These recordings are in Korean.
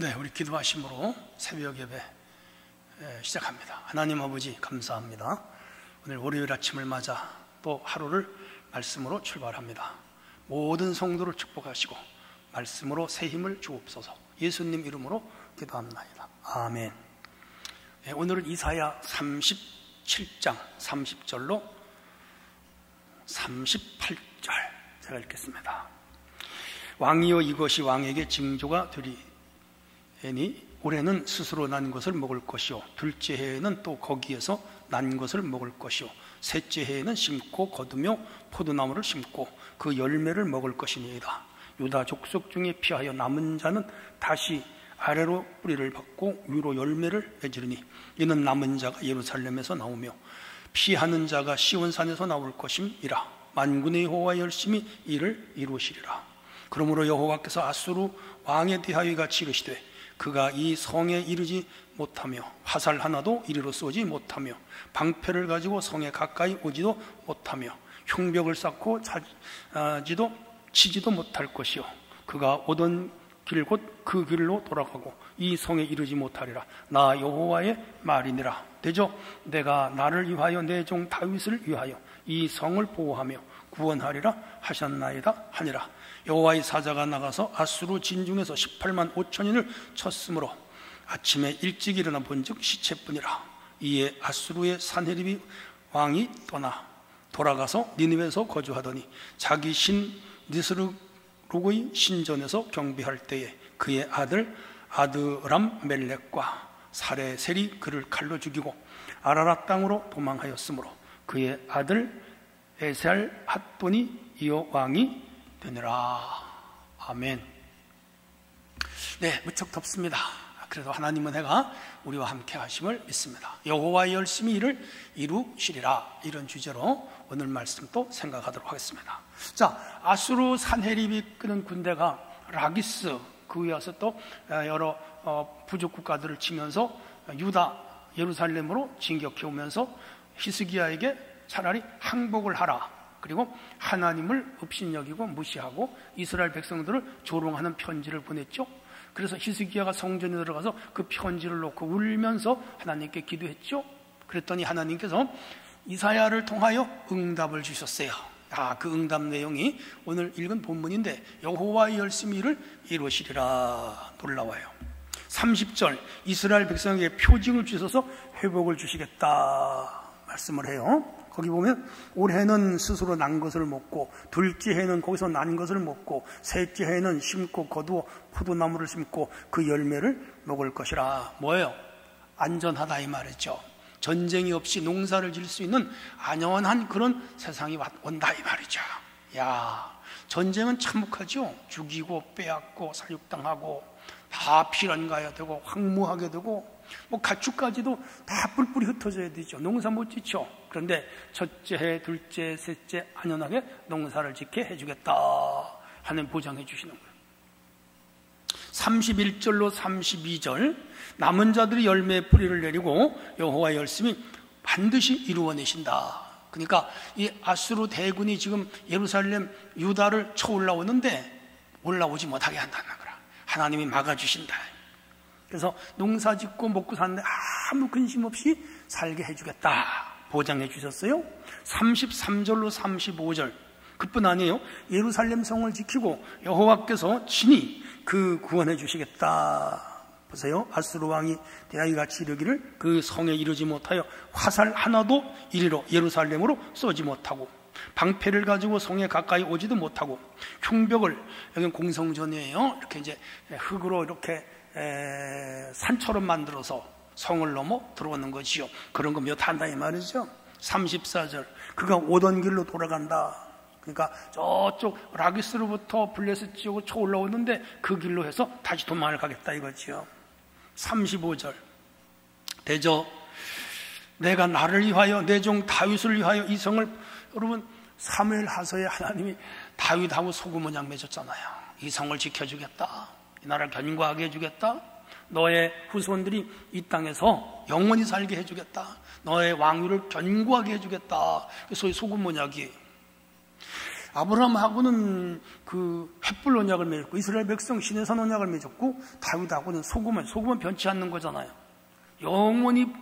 네, 우리 기도하심으로 새벽 예배 시작합니다. 하나님 아버지 감사합니다. 오늘 월요일 아침을 맞아 또 하루를 말씀으로 출발합니다. 모든 성도를 축복하시고 말씀으로 새 힘을 주옵소서. 예수님 이름으로 기도합니다. 아멘. 네, 오늘은 이사야 37장 30절로 38절 제가 읽겠습니다. 왕이여, 이것이 왕에게 징조가 되리니 올해는 스스로 난 것을 먹을 것이요, 둘째 해에는 또 거기에서 난 것을 먹을 것이요, 셋째 해에는 심고 거두며 포도나무를 심고 그 열매를 먹을 것이니이다. 유다 족속 중에 피하여 남은 자는 다시 아래로 뿌리를 받고 위로 열매를 맺으리니 이는 남은 자가 예루살렘에서 나오며 피하는 자가 시온산에서 나올 것임이라. 만군의 여호와의 열심히 이를 이루시리라. 그러므로 여호와께서 아수르 왕에 대하여 같이 이르시되 그가 이 성에 이르지 못하며 화살 하나도 이리로 쏘지 못하며 방패를 가지고 성에 가까이 오지도 못하며 흉벽을 쌓고 치지도 못할 것이요, 그가 오던 길 곧 그 길로 돌아가고 이 성에 이르지 못하리라. 나 여호와의 말이니라. 대저 내가 나를 위하여 내 종 다윗을 위하여 이 성을 보호하며 구원하리라 하셨나이다 하니라. 여호와의 사자가 나가서 아수르 진중에서 18만 5천인을 쳤으므로 아침에 일찍 일어나 본즉 시체뿐이라. 이에 아수르의 산헤립이 왕이 떠나 돌아가서 니느웨에서 거주하더니 자기 신 니스르룩의 신전에서 경배할 때에 그의 아들 아드람 멜렉과 사레셀이 그를 칼로 죽이고 아라랏 땅으로 도망하였으므로 그의 아들 에살 핫돈이 이어 왕이 되느라. 아멘. 네, 무척 덥습니다. 그래도 하나님은 해가 우리와 함께 하심을 믿습니다. 여호와의 열심히 이를 이루시리라. 이런 주제로 오늘 말씀 또 생각하도록 하겠습니다. 자, 아수르 산헤립이 이끄는 군대가 라기스, 그 위에 와서 또 여러 부족 국가들을 치면서 유다 예루살렘으로 진격해 오면서 히스기야에게 차라리 항복을 하라, 그리고 하나님을 업신여기고 무시하고 이스라엘 백성들을 조롱하는 편지를 보냈죠. 그래서 히스기야가 성전에 들어가서 그 편지를 놓고 울면서 하나님께 기도했죠. 그랬더니 하나님께서 이사야를 통하여 응답을 주셨어요. 그 응답 내용이 오늘 읽은 본문인데 여호와의 열심히 이를 이루시리라. 놀라워요. 30절 이스라엘 백성에게 표징을 주셔서 회복을 주시겠다 말씀을 해요. 거기 보면 올해는 스스로 난 것을 먹고 둘째 해는 거기서 난 것을 먹고 셋째 해는 심고 거두어 포도나무를 심고 그 열매를 먹을 것이라. 뭐예요? 안전하다 이 말이죠. 전쟁이 없이 농사를 지을 수 있는 안전한 그런 세상이 온다 이 말이죠. 야, 전쟁은 참혹하죠. 죽이고 빼앗고 사육당하고 다 피난 가야 되고 황무하게 되고 뭐 가축까지도 다 뿔뿔이 흩어져야 되죠. 농사 못 짓죠. 그런데 첫째 해, 둘째, 셋째 안전하게 농사를 짓게 해주겠다 하는 보장해 주시는 거예요. 31절로 32절 남은 자들이 열매의 뿌리를 내리고 여호와의 열심히 반드시 이루어내신다. 그러니까 이 아수르 대군이 지금 예루살렘 유다를 쳐 올라오는데 올라오지 못하게 한다는 거라. 하나님이 막아주신다. 그래서 농사 짓고 먹고 사는데 아무 근심 없이 살게 해주겠다 보장해 주셨어요. 33절로 35절 그뿐 아니에요. 예루살렘 성을 지키고 여호와께서 친히 그 구원해 주시겠다. 보세요. 아수르 왕이 대하이같이 이르기를 그 성에 이르지 못하여 화살 하나도 이리로 예루살렘으로 쏘지 못하고 방패를 가지고 성에 가까이 오지도 못하고 흉벽을, 여기는 공성전이에요. 이렇게 이제 흙으로 이렇게 산처럼 만들어서 성을 넘어 들어오는 것이요. 그런 거 몇 한다 이 말이죠. 34절 그가 오던 길로 돌아간다. 그러니까 저쪽 라기스로부터 블레셋 지역으로 쳐 올라오는데 그 길로 해서 다시 도망을 가겠다 이거지요. 35절 대저 내가 나를 위하여 내 종 다윗을 위하여 이 성을, 여러분 사무엘 하서에 하나님이 다윗하고 소금 언약 맺었잖아요. 이 성을 지켜주겠다, 이 나라를 견고하게 해주겠다, 너의 후손들이 이 땅에서 영원히 살게 해주겠다, 너의 왕위를 견고하게 해주겠다. 소위 소금 언약이에요. 아브라함하고는 그 횃불 언약을 맺었고 이스라엘 백성 시내산 언약을 맺었고 다윗하고는 소금은 변치 않는 거잖아요. 영원히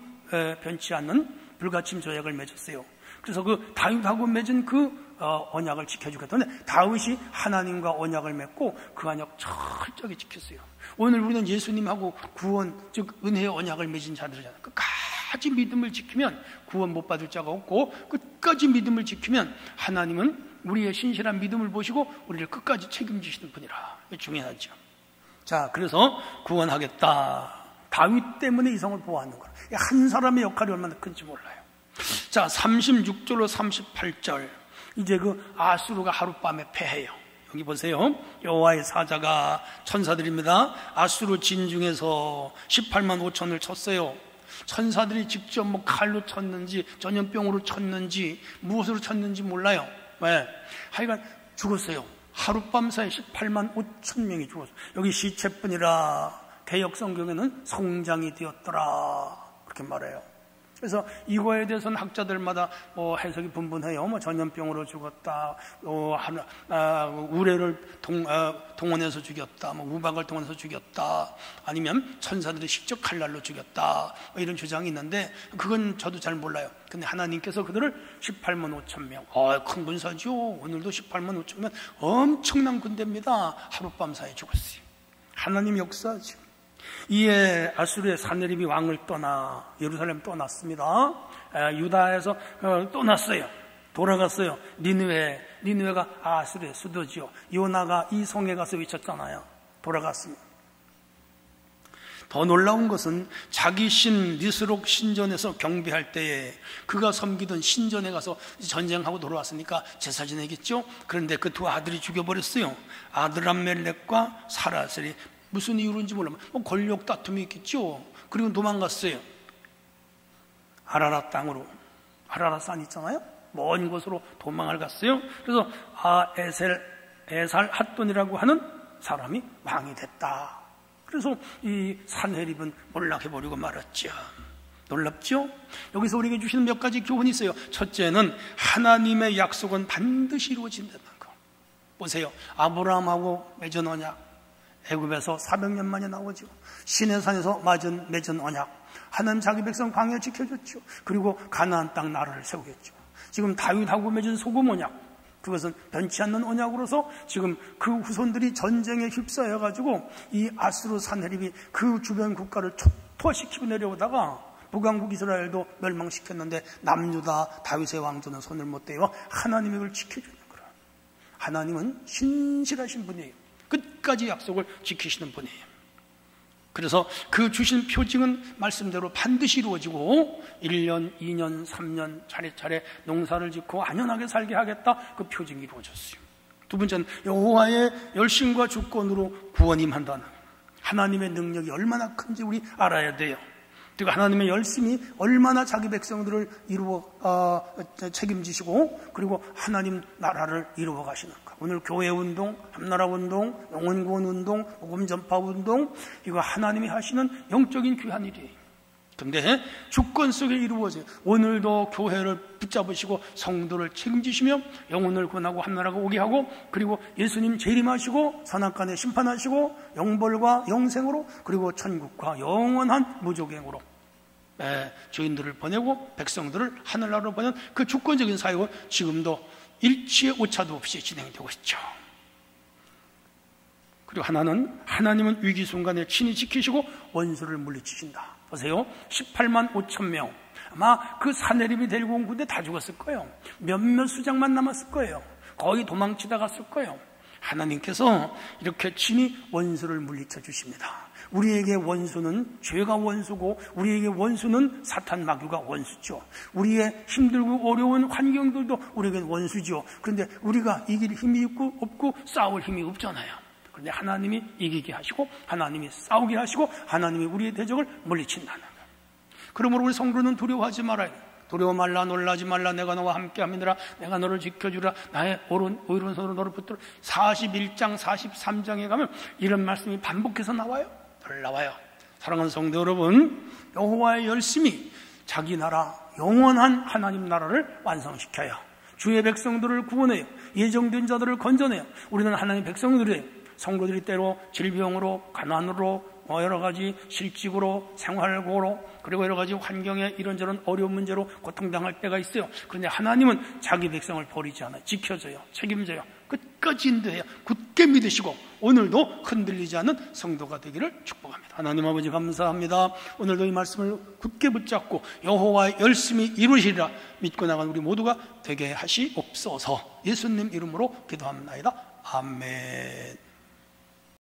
변치 않는 불가침 조약을 맺었어요. 그래서 그 다윗하고 맺은 그 언약을 지켜주겠다는데 다윗이 하나님과 언약을 맺고 그 언약 철저하게 지켰어요. 오늘 우리는 예수님하고 구원, 즉 은혜의 언약을 맺은 자들이잖아요. 끝까지 믿음을 지키면 구원 못 받을 자가 없고 끝까지 믿음을 지키면 하나님은 우리의 신실한 믿음을 보시고 우리를 끝까지 책임지시는 분이라. 중요하죠. 자, 그래서 구원하겠다. 다윗 때문에 이성을 보호하는 거예요. 한 사람의 역할이 얼마나 큰지 몰라요. 자, 36절로 38절. 이제 그 아수르가 하룻밤에 패해요. 여기 보세요. 여호와의 사자가 천사들입니다. 아수르 진중에서 18만 5천을 쳤어요. 천사들이 직접 뭐 칼로 쳤는지 전염병으로 쳤는지 무엇으로 쳤는지 몰라요. 왜? 하여간 죽었어요. 하룻밤 사이에 18만 5천 명이 죽었어요. 여기 시체뿐이라 개역 성경에는 성장이 되었더라 그렇게 말해요. 그래서 이거에 대해서는 학자들마다 해석이 분분해요. 전염병으로 죽었다, 우레를 동원해서 죽였다, 우박을 동원해서 죽였다, 아니면 천사들이 직접 칼날로 죽였다, 이런 주장이 있는데 그건 저도 잘 몰라요. 근데 하나님께서 그들을 18만 5천 명, 큰 군사죠. 오늘도 18만 5천 명, 엄청난 군대입니다. 하룻밤 사이에 죽었어요. 하나님 역사죠. 이에 아수르의 사네립이 왕을 떠나 예루살렘 떠났습니다. 유다에서 떠났어요. 돌아갔어요. 니느웨가 아수르의 수도지요. 요나가 이 성에 가서 외쳤잖아요. 돌아갔습니다. 더 놀라운 것은 자기 신 니스록 신전에서 경배할 때에 그가 섬기던 신전에 가서 전쟁하고 돌아왔으니까 제사 지내겠죠. 그런데 그 두 아들이 죽여버렸어요. 아드람멜렉과 사라셀이 무슨 이유인지 몰라. 권력 다툼이 있겠죠. 그리고 도망갔어요. 아라랏 땅으로. 아라랏 산 있잖아요. 먼 곳으로 도망을 갔어요. 그래서 에살 핫돈이라고 하는 사람이 왕이 됐다. 그래서 이 산헤립은 몰락해버리고 말았죠. 놀랍죠? 여기서 우리에게 주시는 몇 가지 교훈이 있어요. 첫째는 하나님의 약속은 반드시 이루어진다는 거. 보세요. 아브라함하고 맺은 언약. 애굽에서 400년 만에 나오죠. 시내산에서 맺은 언약. 하나님 자기 백성 광야 지켜줬죠. 그리고 가나안 땅 나라를 세우겠죠. 지금 다윗하고 맺은 소금 언약. 그것은 변치 않는 언약으로서 지금 그 후손들이 전쟁에 휩싸여가지고 이 아수르 산헤립이 그 주변 국가를 초토화시키고 내려오다가 북왕국 이스라엘도 멸망시켰는데 남유다 다윗의 왕조는 손을 못 대요. 하나님이 그걸 지켜주는 거예요. 하나님은 신실하신 분이에요. 끝까지 약속을 지키시는 분이에요. 그래서 그 주신 표징은 말씀대로 반드시 이루어지고 1년, 2년, 3년 차례차례 농사를 짓고 안연하게 살게 하겠다. 그 표징이 이루어졌어요. 두 번째는 여호와의 열심과 주권으로 구원이 임한다는 하나님의 능력이 얼마나 큰지 우리 알아야 돼요. 그리고 하나님의 열심이 얼마나 자기 백성들을 책임지시고 그리고 하나님 나라를 이루어 가시는가. 오늘 교회 운동, 함나라 운동, 영혼구원 운동, 복음 전파 운동, 이거 하나님이 하시는 영적인 귀한 일이에요. 그런데 주권 속에 이루어져요. 오늘도 교회를 붙잡으시고 성도를 책임지시며 영혼을 구원하고 함나라가 오게 하고 그리고 예수님 재림하시고 선악간에 심판하시고 영벌과 영생으로 그리고 천국과 영원한 무조갱으로 주인들을 보내고 백성들을 하늘나라로 보내는 그 주권적인 사역은 지금도 일치의 오차도 없이 진행되고 있죠. 그리고 하나님은 위기 순간에 친히 지키시고 원수를 물리치신다. 보세요. 18만 5천 명. 아마 그 산헤립이 데리고 온 군대 다 죽었을 거예요. 몇몇 수장만 남았을 거예요. 거의 도망치다 갔을 거예요. 하나님께서 이렇게 친히 원수를 물리쳐 주십니다. 우리에게 원수는 죄가 원수고 우리에게 원수는 사탄 마귀가 원수죠. 우리의 힘들고 어려운 환경들도 우리에게 원수죠. 그런데 우리가 이길 힘이 없고 싸울 힘이 없잖아요. 그런데 하나님이 이기게 하시고 하나님이 싸우게 하시고 하나님이 우리의 대적을 물리친다는 거예요. 그러므로 우리 성도는 두려워하지 말아야 돼요. 두려워 말라, 놀라지 말라, 내가 너와 함께 함이니라, 내가 너를 지켜주라, 나의 오른손으로 너를 붙들어. 41장 43장에 가면 이런 말씀이 반복해서 나와요. 나와요. 사랑하는 성도 여러분, 여호와의 열심히 자기 나라 영원한 하나님 나라를 완성시켜야 주의 백성들을 구원해요. 예정된 자들을 건져내요. 우리는 하나님의 백성들이에요. 성도들이 때로 질병으로, 가난으로, 여러 가지 실직으로, 생활고로, 그리고 여러 가지 환경에 이런저런 어려운 문제로 고통당할 때가 있어요. 그런데 하나님은 자기 백성을 버리지 않아요. 지켜줘요. 책임져요. 끝까지 인도해요. 굳게 믿으시고 오늘도 흔들리지 않는 성도가 되기를 축복합니다. 하나님 아버지 감사합니다. 오늘도 이 말씀을 굳게 붙잡고 여호와 열심히 이루시리라 믿고 나간 우리 모두가 되게 하시옵소서. 예수님 이름으로 기도합니다. 아멘.